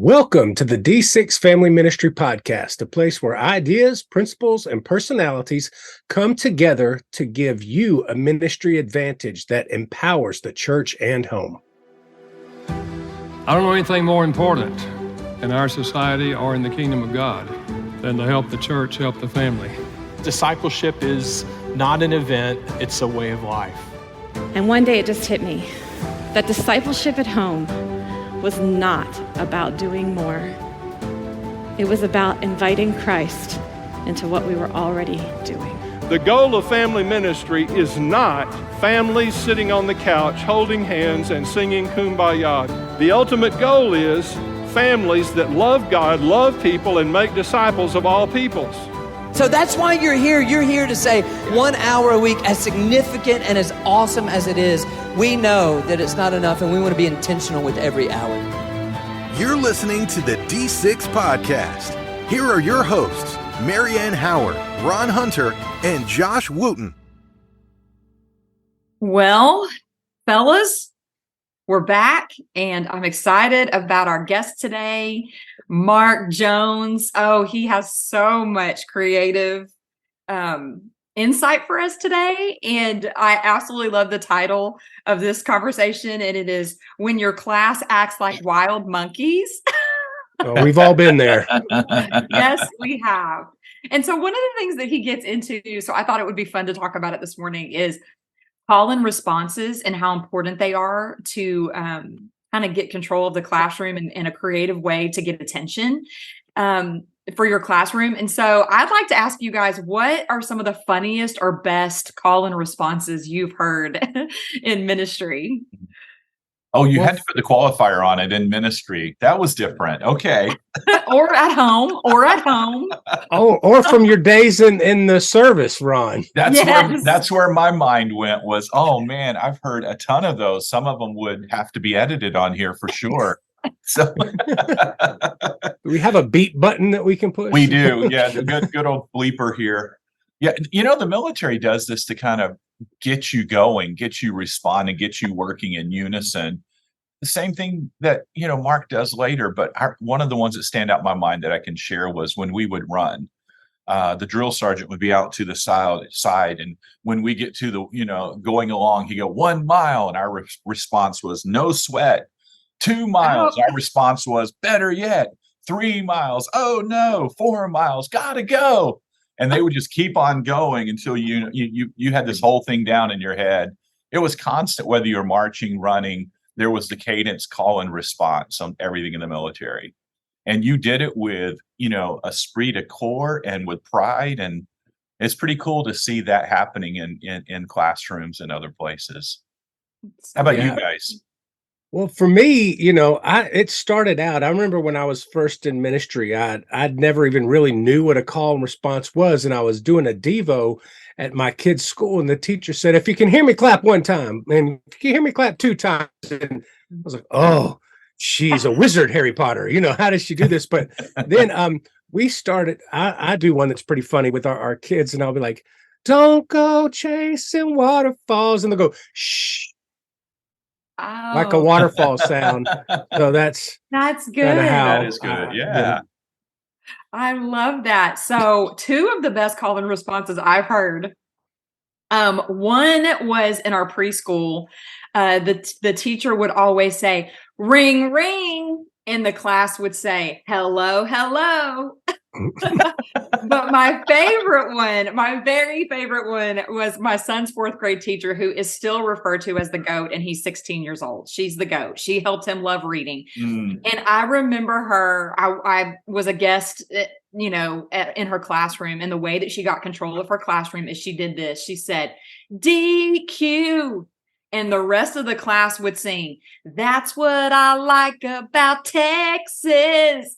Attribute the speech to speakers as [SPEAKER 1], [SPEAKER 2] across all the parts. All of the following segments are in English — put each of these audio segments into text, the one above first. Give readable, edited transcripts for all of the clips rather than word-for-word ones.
[SPEAKER 1] Welcome to the D6 Family Ministry Podcast, a place where ideas, principles, and personalities come together to give you a ministry advantage that empowers the church and home.
[SPEAKER 2] I don't know anything more important in our society or in the kingdom of God than to help the church, help the family.
[SPEAKER 3] Discipleship is not an event, it's a way of life.
[SPEAKER 4] And one day it just hit me that discipleship at home was not about doing more. It was about inviting Christ into what we were already doing.
[SPEAKER 5] The goal of family ministry is not families sitting on the couch holding hands and singing Kumbaya. The ultimate goal is families that love God, love people, and make disciples of all peoples.
[SPEAKER 6] So that's why you're here. You're here to say 1 hour a week, as significant and as awesome as it is, we know that it's not enough and we want to be intentional with every hour.
[SPEAKER 7] You're listening to the D6 Podcast. Here are your hosts, Marianne Howard, Ron Hunter, and Josh Wooten.
[SPEAKER 8] Well, fellas, we're back and I'm excited about our guest today, Mark Jones. Oh, he has so much creative insight for us today. And I absolutely love the title of this conversation. And it is When Your Class Acts Like Wild Monkeys.
[SPEAKER 1] Well, we've all been there.
[SPEAKER 8] Yes, we have. And so one of the things that he gets into, so I thought it would be fun to talk about it this morning, is call and responses and how important they are to kind of get control of the classroom in a creative way to get attention for your classroom. And so I'd like to ask you guys, what are some of the funniest or best call and responses you've heard in ministry?
[SPEAKER 9] Oh, you had to put the qualifier on it in ministry. That was different. Okay.
[SPEAKER 8] or at home.
[SPEAKER 1] Oh, or from your days in the service, Ron.
[SPEAKER 9] That's where my mind went was, oh man, I've heard a ton of those. Some of them would have to be edited on here for sure. So
[SPEAKER 1] we have a beep button that we can push.
[SPEAKER 9] We do. Yeah. The good old bleeper here. Yeah. You know, the military does this to kind of get you going, get you responding, get you working in unison. The same thing that, Mark does later, but one of the ones that stand out in my mind that I can share was when we would run, the drill sergeant would be out to the side. And when we get to the, going along, he'd go 1 mile. And our response was no sweat. 2 miles. Oh. Our response was better yet. 3 miles. Oh no, 4 miles. Gotta go. And they would just keep on going until you had this whole thing down in your head. It was constant, whether you're marching, running, there was the cadence, call and response on everything in the military. And you did it with, esprit de corps and with pride. And it's pretty cool to see that happening in classrooms and other places. How about you guys?
[SPEAKER 1] Well, for me, it started out. I remember when I was first in ministry, I'd never even really knew what a call and response was. And I was doing a Devo at my kid's school. And the teacher said, if you can hear me clap 1 time, and if you can hear me clap 2 times. And I was like, oh, she's a wizard, Harry Potter. How does she do this? But then we started, I do one that's pretty funny with our kids. And I'll be like, don't go chasing waterfalls. And they'll go, shh.
[SPEAKER 8] Oh.
[SPEAKER 1] Like a waterfall sound. So that's
[SPEAKER 8] good.
[SPEAKER 9] That is good. Yeah.
[SPEAKER 8] I love that. So 2 of the best call and responses I've heard. One was in our preschool. The teacher would always say, ring, ring. And the class would say, hello, hello. But my very favorite one was my son's 4th grade teacher, who is still referred to as the GOAT, and he's 16 years old. She's the GOAT. She helped him love reading. And I remember her, I was a guest, in her classroom, and the way that she got control of her classroom is she did this. She said, DQ. And the rest of the class would sing, that's what I like about Texas.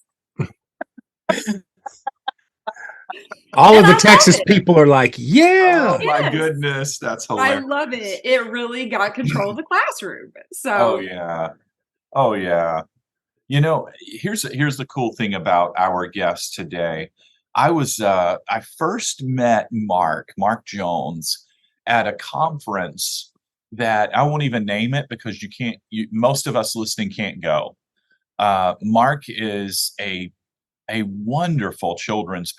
[SPEAKER 1] All of the Texas people are like, yeah.
[SPEAKER 9] Oh, my goodness. That's hilarious.
[SPEAKER 8] I love it. It really got control of the classroom. So.
[SPEAKER 9] Oh, yeah. Here's the cool thing about our guest today. I first met Mark Jones at a conference that I won't even name it because most of us listening can't go. Mark is a wonderful children's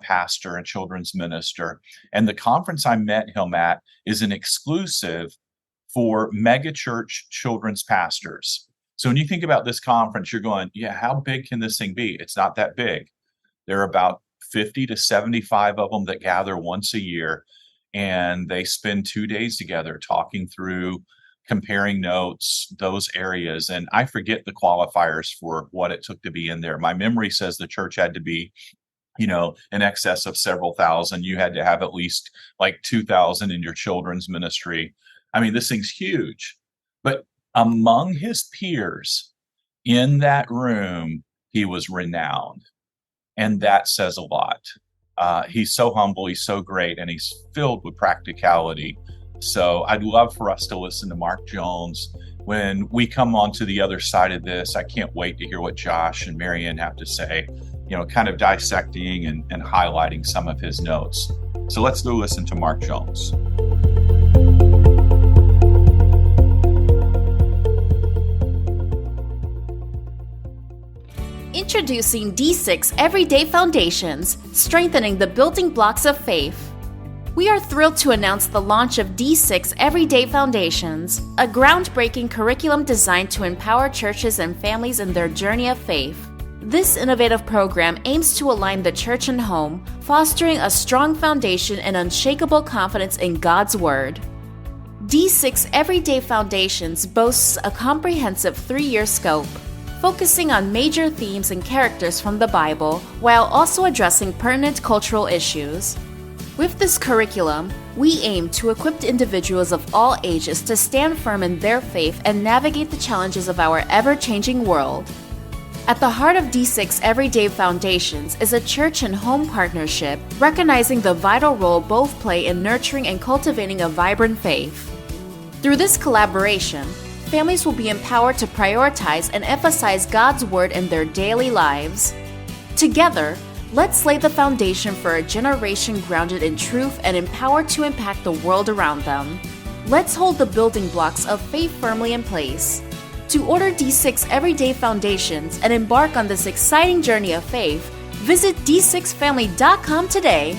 [SPEAKER 9] pastor and children's minister. And the conference I met him at is an exclusive for megachurch children's pastors. So when you think about this conference, you're going, yeah, how big can this thing be? It's not that big. There are about 50 to 75 of them that gather once a year, and they spend 2 days together talking through, comparing notes, those areas. And I forget the qualifiers for what it took to be in there. My memory says the church had to be, in excess of several thousand. You had to have at least like 2,000 in your children's ministry. I mean, this thing's huge. But among his peers in that room, he was renowned. And that says a lot. He's so humble, he's so great, and he's filled with practicality. So I'd love for us to listen to Mark Jones. When we come on to the other side of this, I can't wait to hear what Josh and Marianne have to say, kind of dissecting and highlighting some of his notes. So let's go listen to Mark Jones.
[SPEAKER 10] Introducing D6 Everyday Foundations, strengthening the building blocks of faith. We are thrilled to announce the launch of D6 Everyday Foundations, a groundbreaking curriculum designed to empower churches and families in their journey of faith. This innovative program aims to align the church and home, fostering a strong foundation and unshakable confidence in God's Word. D6 Everyday Foundations boasts a comprehensive 3-year scope, focusing on major themes and characters from the Bible while also addressing pertinent cultural issues. With this curriculum, we aim to equip individuals of all ages to stand firm in their faith and navigate the challenges of our ever-changing world. At the heart of D6 Everyday Foundations is a church and home partnership, recognizing the vital role both play in nurturing and cultivating a vibrant faith. Through this collaboration, families will be empowered to prioritize and emphasize God's Word in their daily lives. Together, let's lay the foundation for a generation grounded in truth and empowered to impact the world around them. Let's hold the building blocks of faith firmly in place. To order D6 Everyday Foundations and embark on this exciting journey of faith, visit d6family.com today.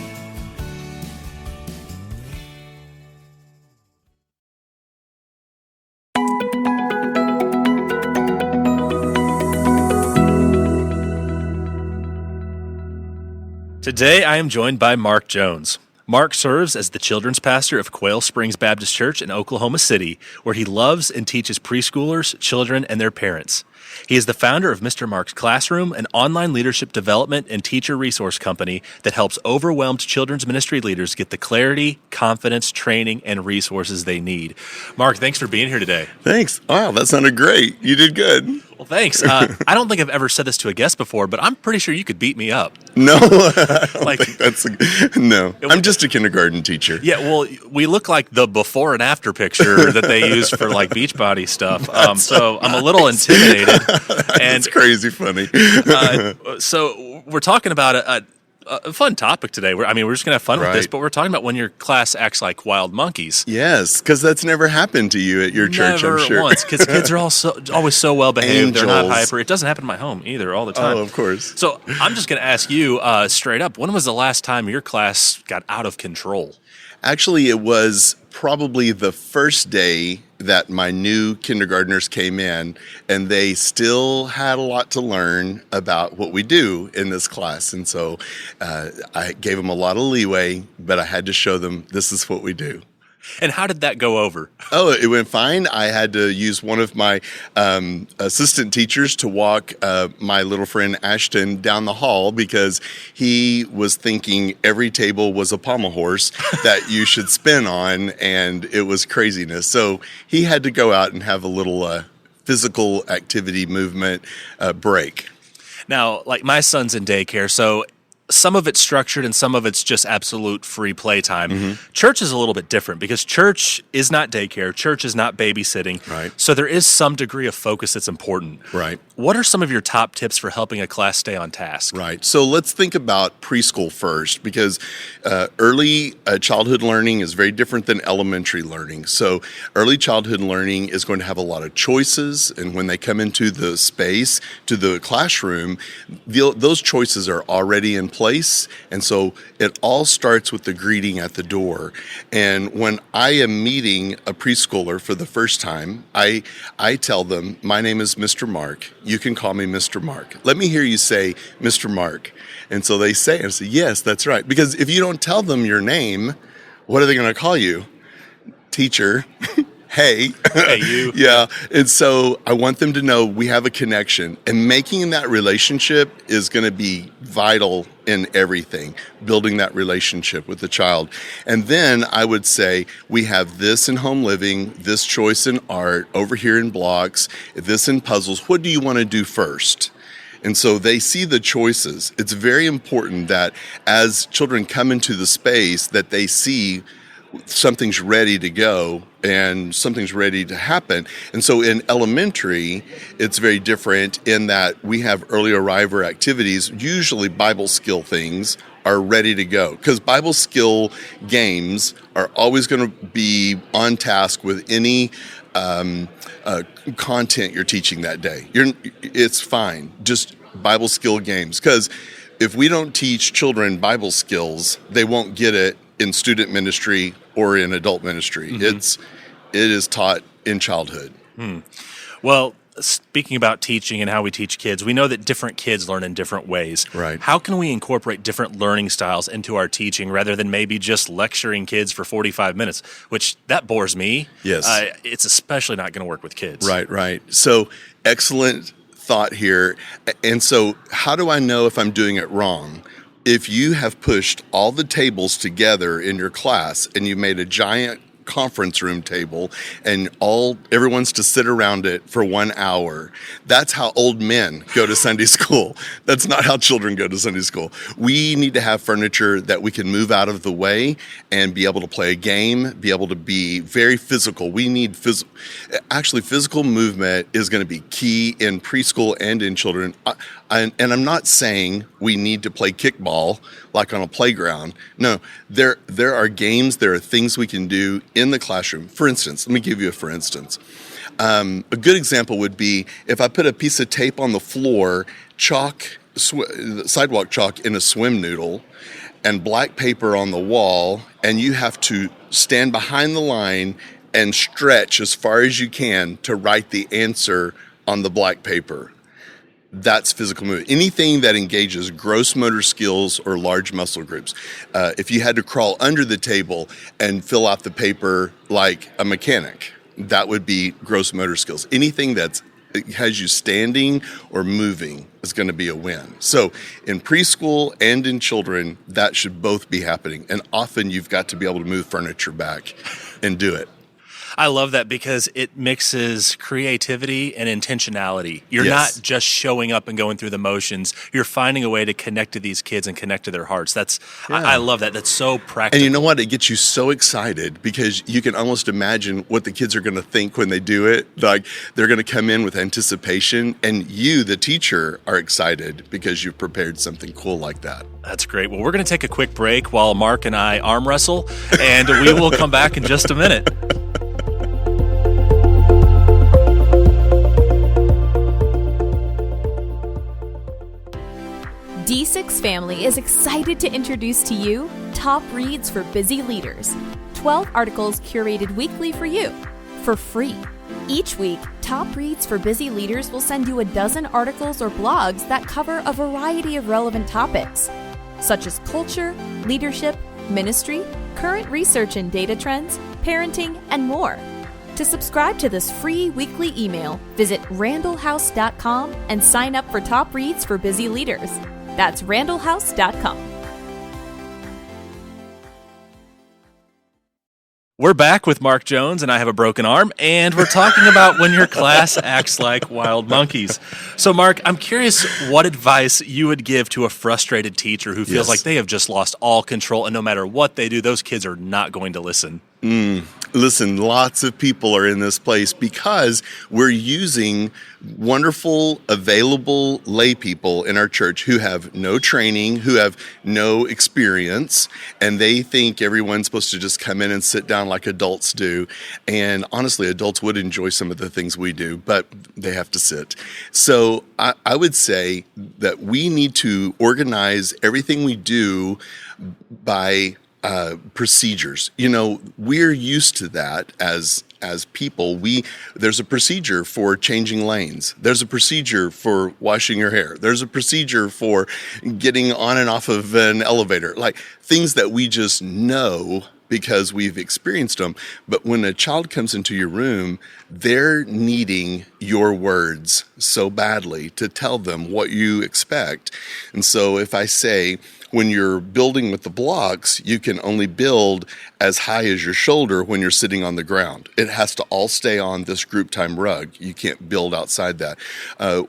[SPEAKER 11] Today, I am joined by Mark Jones. Mark serves as the children's pastor of Quail Springs Baptist Church in Oklahoma City, where he loves and teaches preschoolers, children, and their parents. He is the founder of Mr. Mark's Classroom, an online leadership development and teacher resource company that helps overwhelmed children's ministry leaders get the clarity, confidence, training, and resources they need. Mark, thanks for being here today.
[SPEAKER 12] Thanks. Wow, that sounded great. You did good.
[SPEAKER 11] Well, thanks. I don't think I've ever said this to a guest before, but I'm pretty sure you could beat me up.
[SPEAKER 12] No, I don't think that's no. I'm just a kindergarten teacher.
[SPEAKER 11] Yeah, well, we look like the before and after picture that they use for like Beachbody stuff. So I'm a little intimidated.
[SPEAKER 12] That's crazy funny.
[SPEAKER 11] So we're talking about a fun topic today. We're just going to have fun with this, but we're talking about when your class acts like wild monkeys.
[SPEAKER 12] Yes, because that's never happened to you at your church, I'm sure.
[SPEAKER 11] Never once, because kids are always so well behaved. They're not hyper. It doesn't happen in my home either all the time.
[SPEAKER 12] Oh, of course.
[SPEAKER 11] So I'm just going to ask you straight up, when was the last time your class got out of control?
[SPEAKER 12] Actually, it was probably the first day that my new kindergartners came in, and they still had a lot to learn about what we do in this class. And so I gave them a lot of leeway, but I had to show them this is what we do.
[SPEAKER 11] And how did that go over?
[SPEAKER 12] Oh, it went fine. I had to use one of my assistant teachers to walk my little friend Ashton down the hall because he was thinking every table was a pommel horse that you should spin on, and it was craziness. So he had to go out and have a little physical activity movement break.
[SPEAKER 11] Now, like my son's in daycare, so some of it's structured and some of it's just absolute free playtime. Church is a little bit different because church is not daycare. Church is not babysitting.
[SPEAKER 12] Right.
[SPEAKER 11] So there is some degree of focus that's important.
[SPEAKER 12] Right.
[SPEAKER 11] What are some of your top tips for helping a class stay on task?
[SPEAKER 12] Right. So let's think about preschool first, because early childhood learning is very different than elementary learning. So early childhood learning is going to have a lot of choices, and when they come into the space, to the classroom, those choices are already in place. And so it all starts with the greeting at the door. And when I am meeting a preschooler for the first time, I tell them, my name is Mr. Mark. You can call me Mr. Mark. Let me hear you say Mr. Mark. And so they say, and I say, yes, that's right. Because if you don't tell them your name, what are they going to call you? Teacher. Hey.
[SPEAKER 11] Hey, you.
[SPEAKER 12] Yeah. And so I want them to know we have a connection, and making that relationship is going to be vital in everything, building that relationship with the child. And then I would say we have this in home living, this choice in art, over here in blocks, this in puzzles. What do you want to do first? And so they see the choices. It's very important that as children come into the space that they see something's ready to go and something's ready to happen. And so in elementary, it's very different in that we have early arriver activities. Usually Bible skill things are ready to go, because Bible skill games are always going to be on task with any content you're teaching that day. It's fine, just Bible skill games, because if we don't teach children Bible skills, they won't get it in student ministry or in adult ministry. It is taught in childhood.
[SPEAKER 11] Well, speaking about teaching and how we teach kids, we know that different kids learn in different ways.
[SPEAKER 12] Right.
[SPEAKER 11] How can we incorporate different learning styles into our teaching rather than maybe just lecturing kids for 45 minutes, which that bores me.
[SPEAKER 12] Yes.
[SPEAKER 11] It's especially not going to work with kids.
[SPEAKER 12] Right. So excellent thought here. And so how do I know if I'm doing it wrong? If you have pushed all the tables together in your class and you made a giant conference room table and everyone's to sit around it for 1 hour, that's how old men go to Sunday school. That's not how children go to Sunday school. We need to have furniture that we can move out of the way and be able to play a game, be able to be very physical. We need physical movement is going to be key in preschool and in children. And I'm not saying we need to play kickball like on a playground. No, there are games, there are things we can do in the classroom. For instance, let me give you a for instance. A good example would be if I put a piece of tape on the floor, sidewalk chalk in a swim noodle, and black paper on the wall, and you have to stand behind the line and stretch as far as you can to write the answer on the black paper. That's physical movement. Anything that engages gross motor skills or large muscle groups. If you had to crawl under the table and fill out the paper like a mechanic, that would be gross motor skills. Anything that has you standing or moving is going to be a win. So in preschool and in children, that should both be happening. And often you've got to be able to move furniture back and do it.
[SPEAKER 11] I love that because it mixes creativity and intentionality. You're
[SPEAKER 12] Yes.
[SPEAKER 11] not just showing up and going through the motions. You're finding a way to connect to these kids and connect to their hearts. I love that. That's so practical.
[SPEAKER 12] And you know what? It gets you so excited because you can almost imagine what the kids are going to think when they do it. Like they're going to come in with anticipation, and you, the teacher, are excited because you've prepared something cool like that.
[SPEAKER 11] That's great. Well, we're going to take a quick break while Mark and I arm wrestle, and we will come back in just a minute.
[SPEAKER 13] D6 Family is excited to introduce to you Top Reads for Busy Leaders. 12 articles curated weekly for you, for free. Each week, Top Reads for Busy Leaders will send you a dozen articles or blogs that cover a variety of relevant topics, such as culture, leadership, ministry, current research and data trends, parenting, and more. To subscribe to this free weekly email, visit randallhouse.com and sign up for Top Reads for Busy Leaders. That's randallhouse.com.
[SPEAKER 11] We're back with Mark Jones, and I have a broken arm, and we're talking about when your class acts like wild monkeys. So, Mark, I'm curious what advice you would give to a frustrated teacher who feels like they have just lost all control, and no matter what they do, those kids are not going to listen.
[SPEAKER 12] Listen, lots of people are in this place because we're using wonderful, available lay people in our church who have no training, who have no experience, and they think everyone's supposed to just come in and sit down like adults do. And honestly, adults would enjoy some of the things we do, but they have to sit. So I would say that we need to organize everything we do by procedures. You know, we're used to that as people. There's a procedure for changing lanes. There's a procedure for washing your hair. There's a procedure for getting on and off of an elevator. Like things that we just know because we've experienced them. But when a child comes into your room, they're needing your words so badly to tell them what you expect. And so if I say, when you're building with the blocks, you can only build as high as your shoulder when you're sitting on the ground. It has to all stay on this group time rug. You can't build outside that.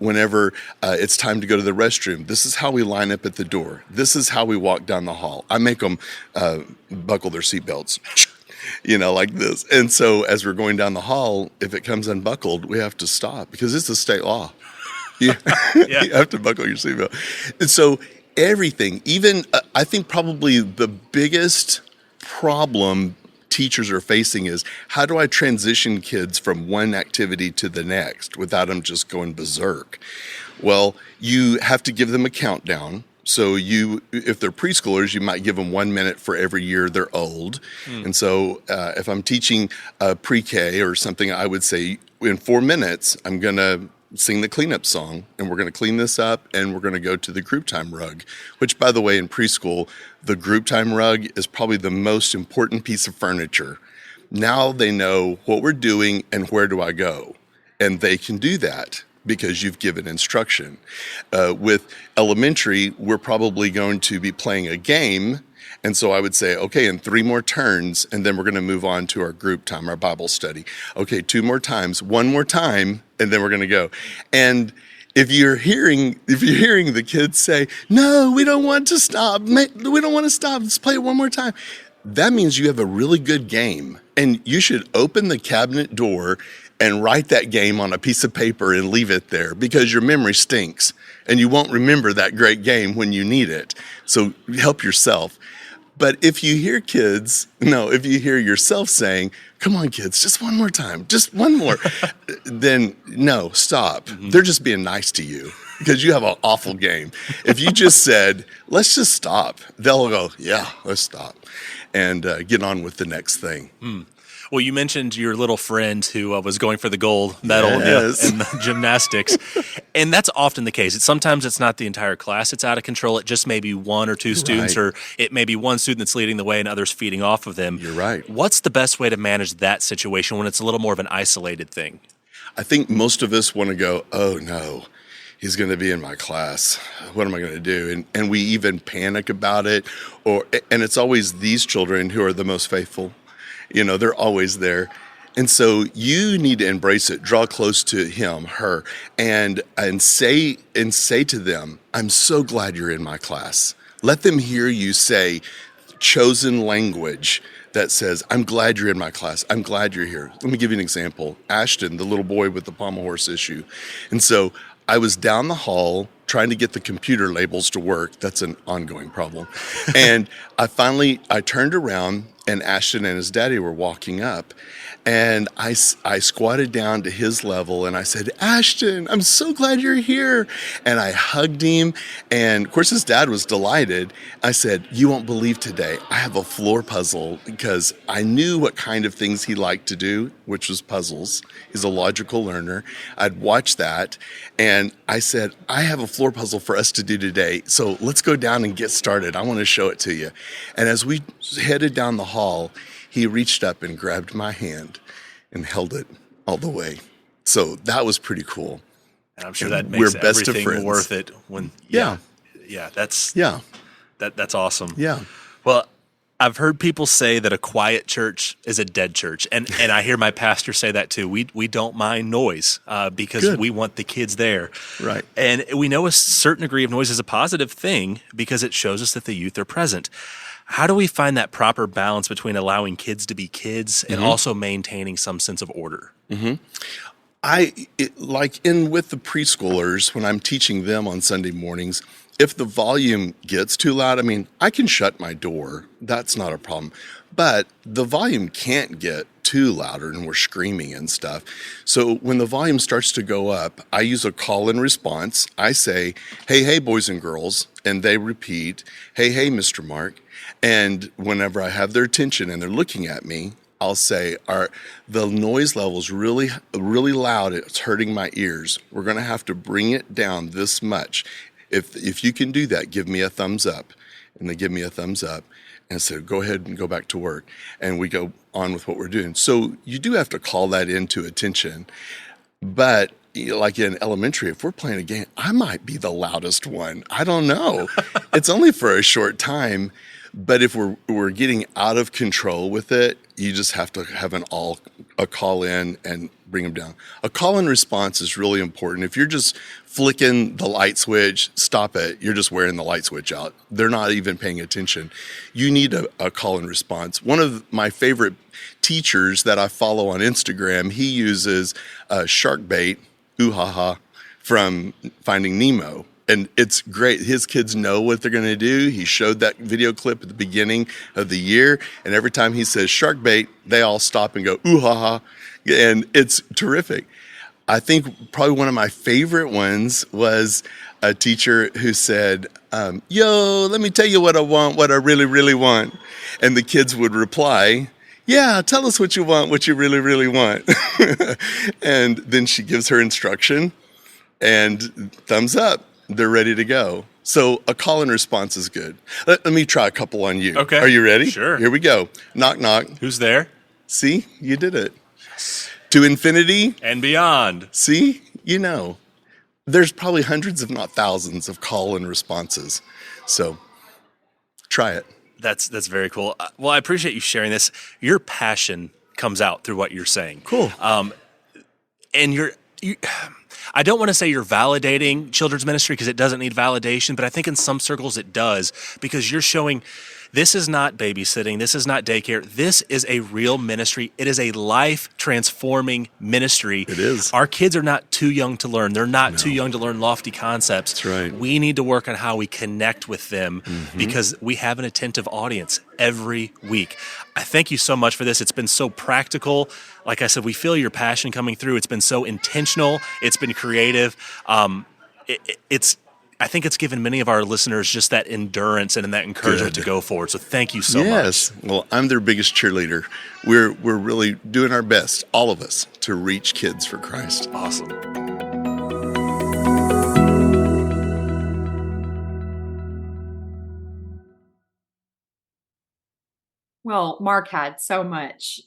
[SPEAKER 12] Whenever it's time to go to the restroom, this is how we line up at the door. This is how we walk down the hall. I make them buckle their seatbelts, you know, like this. And so as we're going down the hall, if it comes unbuckled, we have to stop because it's a state law. You have to buckle your seatbelt. And so everything, even I think probably the biggest problem teachers are facing is how do I transition kids from one activity to the next without them just going berserk? Well, you have to give them a countdown. So if they're preschoolers, you might give them 1 minute for every year they're old. And so if I'm teaching pre-K or something, I would say in 4 minutes, I'm going to sing the cleanup song, and we're going to clean this up, and we're going to go to the group time rug, which, by the way, in preschool, the group time rug is probably the most important piece of furniture. Now they know what we're doing and where do I go, and they can do that because you've given instruction. With elementary, we're probably going to be playing a game. And so I would say, okay, in 3 more turns, and then we're going to move on to our group time, our Bible study. Okay, 2 more times, 1 more time, and then we're going to go. And if you're hearing the kids say, no, we don't want to stop. We don't want to stop. Let's play it 1 more time. That means you have a really good game. And you should open the cabinet door and write that game on a piece of paper and leave it there because your memory stinks and you won't remember that great game when you need it. So help yourself. But if you hear yourself saying, come on, kids, just 1 more time, just 1 more, then no, stop. Mm-hmm. They're just being nice to you because you have an awful game. If you just said, let's just stop, they'll go, yeah, let's stop and get on with the next thing.
[SPEAKER 11] Well, you mentioned your little friend who was going for the gold medal in the gymnastics, and that's often the case. Sometimes it's not the entire class that's out of control. It just may be 1 or 2 students, or it may be one student that's leading the way and others feeding off of them.
[SPEAKER 12] You're right.
[SPEAKER 11] What's the best way to manage that situation when it's a little more of an isolated thing?
[SPEAKER 12] I think most of us want to go, oh, no, he's going to be in my class. What am I going to do? And we even panic about it. And it's always these children who are the most faithful. You know, they're always there. And so you need to embrace it, draw close to him, her, and say to them, I'm so glad you're in my class. Let them hear you say chosen language that says, I'm glad you're in my class. I'm glad you're here. Let me give you an example. Ashton, the little boy with the pommel horse issue. And so I was down the hall trying to get the computer labels to work. That's an ongoing problem. And I turned around and Ashton and his daddy were walking up. And I squatted down to his level and I said, Ashton, I'm so glad you're here. And I hugged him. And of course, his dad was delighted. I said, you won't believe today, I have a floor puzzle because I knew what kind of things he liked to do, which was puzzles. He's a logical learner. I'd watched that. And I said, I have a floor puzzle for us to do today. So let's go down and get started. I want to show it to you. And as we headed down the hall, he reached up and grabbed my hand and held it all the way. So that was pretty cool.
[SPEAKER 11] And I'm sure that makes everything worth it. That's awesome.
[SPEAKER 12] Yeah.
[SPEAKER 11] Well, I've heard people say that a quiet church is a dead church, and I hear my pastor say that too. We don't mind noise because
[SPEAKER 12] Good.
[SPEAKER 11] we want the kids there,
[SPEAKER 12] Right.
[SPEAKER 11] and we know a certain degree of noise is a positive thing because it shows us that the youth are present. How do we find that proper balance between allowing kids to be kids and also maintaining some sense of order?
[SPEAKER 12] With the preschoolers, when I'm teaching them on Sunday mornings, if the volume gets too loud, I mean, I can shut my door. That's not a problem. But the volume can't get too louder and we're screaming and stuff. So when the volume starts to go up, I use a call and response. I say, hey, boys and girls. And they repeat, hey, Mr. Mark. And whenever I have their attention and they're looking at me, I'll say, the noise level is really, really loud. It's hurting my ears. We're going to have to bring it down this much. If you can do that, give me a thumbs up. And they give me a thumbs up and say, go ahead and go back to work. And we go on with what we're doing. So you do have to call that into attention. But like in elementary, if we're playing a game, I might be the loudest one. I don't know. It's only for a short time. But if we're getting out of control with it, you just have to have a call in and bring them down. A call and response is really important. If you're just flicking the light switch, stop it. You're just wearing the light switch out. They're not even paying attention. You need a call and response. One of my favorite teachers that I follow on Instagram, he uses shark bait, ooh ha ha, from Finding Nemo. And it's great. His kids know what they're going to do. He showed that video clip at the beginning of the year. And every time he says shark bait, they all stop and go, ooh, ha, ha. And it's terrific. I think probably one of my favorite ones was a teacher who said, yo, let me tell you what I want, what I really, really want. And the kids would reply, yeah, tell us what you want, what you really, really want. And then she gives her instruction and thumbs up. They're ready to go. So a call and response is good. Let me try a couple on you.
[SPEAKER 11] Okay.
[SPEAKER 12] Are you ready?
[SPEAKER 11] Sure.
[SPEAKER 12] Here we go. Knock, knock.
[SPEAKER 11] Who's there?
[SPEAKER 12] See, you did it. Yes. To infinity.
[SPEAKER 11] And beyond.
[SPEAKER 12] See, you know. There's probably hundreds, if not thousands, of call and responses. So try it.
[SPEAKER 11] That's very cool. Well, I appreciate you sharing this. Your passion comes out through what you're saying.
[SPEAKER 12] Cool.
[SPEAKER 11] And you I don't want to say you're validating children's ministry because it doesn't need validation, but I think in some circles it does because you're showing this is not babysitting. This is not daycare. This is a real ministry. It is a life-transforming ministry.
[SPEAKER 12] It is.
[SPEAKER 11] Our kids are not too young to learn. They're not too young to learn lofty concepts.
[SPEAKER 12] That's right.
[SPEAKER 11] We need to work on how we connect with them because we have an attentive audience every week. I thank you so much for this. It's been so practical. Like I said, we feel your passion coming through. It's been so intentional. It's been creative. I think it's given many of our listeners just that endurance and that encouragement to go forward. So thank you so much.
[SPEAKER 12] Yes. Well, I'm their biggest cheerleader. We're really doing our best, all of us, to reach kids for Christ.
[SPEAKER 11] Awesome.
[SPEAKER 8] Well, Mark had so much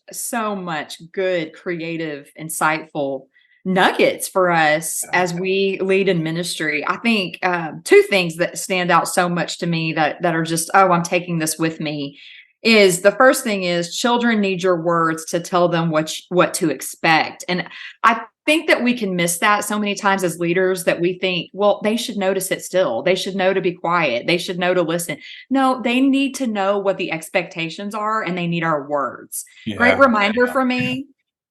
[SPEAKER 8] good, creative, insightful nuggets for us as we lead in ministry. I think two things that stand out so much to me that are just, I'm taking this with me, is the first thing is children need your words to tell them what to expect. And I think that we can miss that so many times as leaders that we think, well, they should know to sit still. They should know to be quiet. They should know to listen. No, they need to know what the expectations are and they need our words. Yeah. Great reminder for me.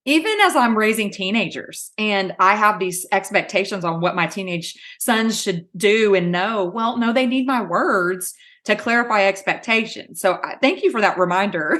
[SPEAKER 8] Even as I'm raising teenagers and I have these expectations on what my teenage sons should do and know, well, no, they need my words to clarify expectations. So thank you for that reminder.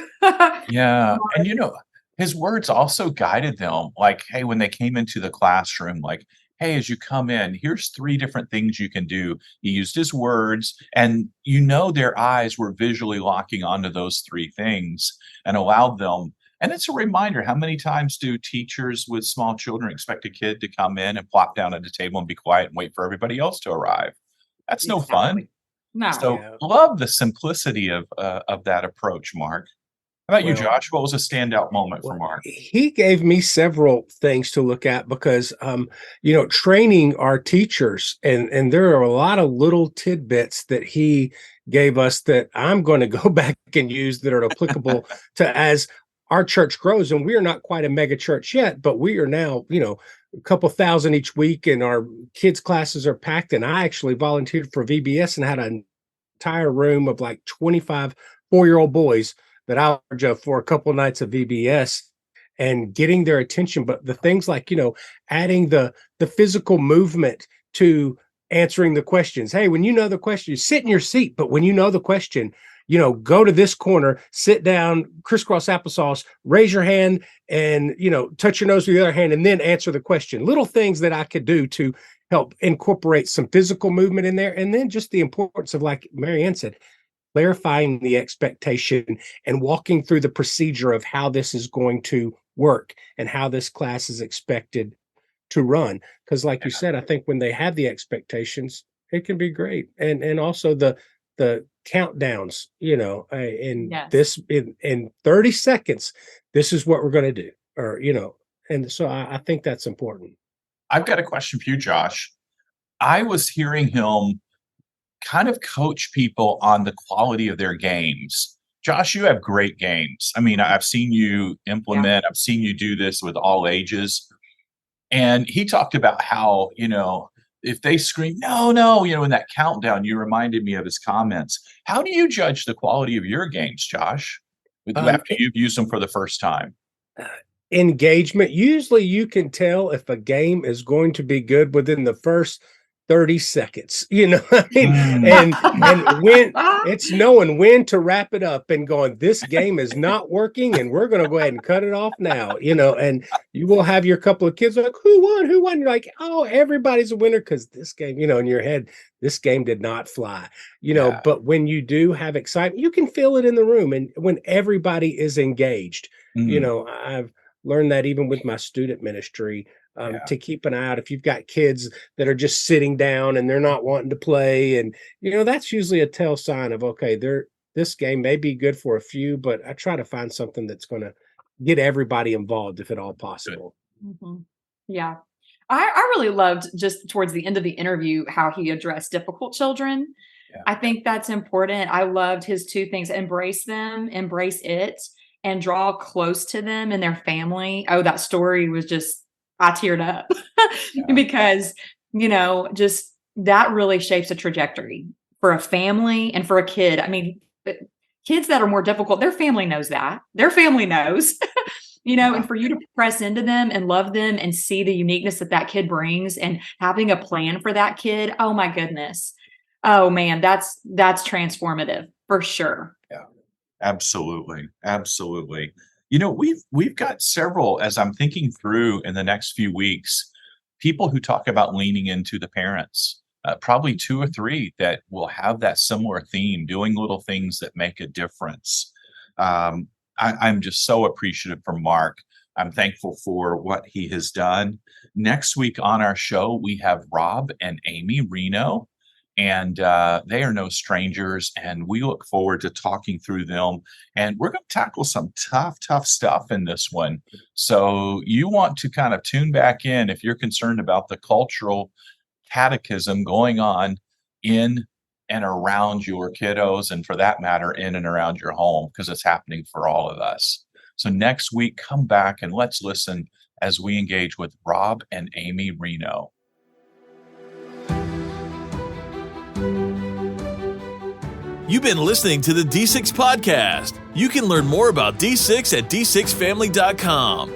[SPEAKER 9] Yeah. And his words also guided them. Like, hey, when they came into the classroom, like, hey, as you come in, here's 3 different things you can do. He used his words and their eyes were visually locking onto those 3 things and allowed them. And it's a reminder, how many times do teachers with small children expect a kid to come in and plop down at the table and be quiet and wait for everybody else to arrive? That's no fun.
[SPEAKER 8] No.
[SPEAKER 9] So love the simplicity of that approach, Mark. How about you,
[SPEAKER 1] Well,
[SPEAKER 9] Josh? What was a standout moment for Mark?
[SPEAKER 1] He gave me several things to look at because, training our teachers, and there are a lot of little tidbits that he gave us that I'm going to go back and use that are applicable to as our church grows. And we are not quite a mega church yet, but we are now, a couple thousand each week, and our kids' classes are packed. And I actually volunteered for VBS and had an entire room of like 25 4-year-old boys that I was for a couple of nights of VBS and getting their attention. But the things like, adding the physical movement to answering the questions. Hey, when you know the question, you sit in your seat, but when you know the question, go to this corner, sit down, crisscross applesauce, raise your hand and, touch your nose with the other hand and then answer the question. Little things that I could do to help incorporate some physical movement in there. And then just the importance of, like Mary Ann said, clarifying the expectation and walking through the procedure of how this is going to work and how this class is expected to run. Because like you said, I think when they have the expectations, it can be great. And also the countdowns, in 30 seconds, this is what we're going to do. Or, and so I think that's important.
[SPEAKER 9] I've got a question for you, Josh. I was hearing him kind of coach people on the quality of their games. Josh, you have great games. I mean, I've seen you implement, I've seen you do this with all ages. And he talked about how, if they scream, no, in that countdown, you reminded me of his comments. How do you judge the quality of your games, Josh, after you've used them for the first time?
[SPEAKER 1] Engagement. Usually you can tell if a game is going to be good within the first 30 seconds, and when it's knowing when to wrap it up and going, this game is not working and we're going to go ahead and cut it off now, and you will have your couple of kids like, who won? You're like, oh, everybody's a winner. Cause this game, in your head, this game did not fly, but when you do have excitement, you can feel it in the room. And when everybody is engaged, I've learned that even with my student ministry, to keep an eye out if you've got kids that are just sitting down and they're not wanting to play. And, that's usually a tell sign of, okay, this game may be good for a few, but I try to find something that's going to get everybody involved if at all possible.
[SPEAKER 8] Mm-hmm. Yeah. I really loved just towards the end of the interview, how he addressed difficult children. Yeah. I think that's important. I loved his two things: embrace them, embrace it, and draw close to them and their family. Oh, that story was just, I teared up because, just that really shapes a trajectory for a family and for a kid. I mean, kids that are more difficult, their family knows that. Their family knows, and for you to press into them and love them and see the uniqueness that kid brings and having a plan for that kid. Oh my goodness. Oh man, that's transformative for sure.
[SPEAKER 9] Yeah, absolutely. Absolutely. We've got several, as I'm thinking through in the next few weeks, people who talk about leaning into the parents, probably 2 or 3 that will have that similar theme, doing little things that make a difference. I'm just so appreciative for Mark. I'm thankful for what he has done. Next week on our show, we have Rob and Amy Reno. And they are no strangers, and we look forward to talking through them. And we're going to tackle some tough stuff in this one. So you want to kind of tune back in if you're concerned about the cultural catechism going on in and around your kiddos, and for that matter, in and around your home, because it's happening for all of us. So next week, come back and let's listen as we engage with Rob and Amy Reno.
[SPEAKER 14] You've been listening to the D6 Podcast. You can learn more about D6 at d6family.com.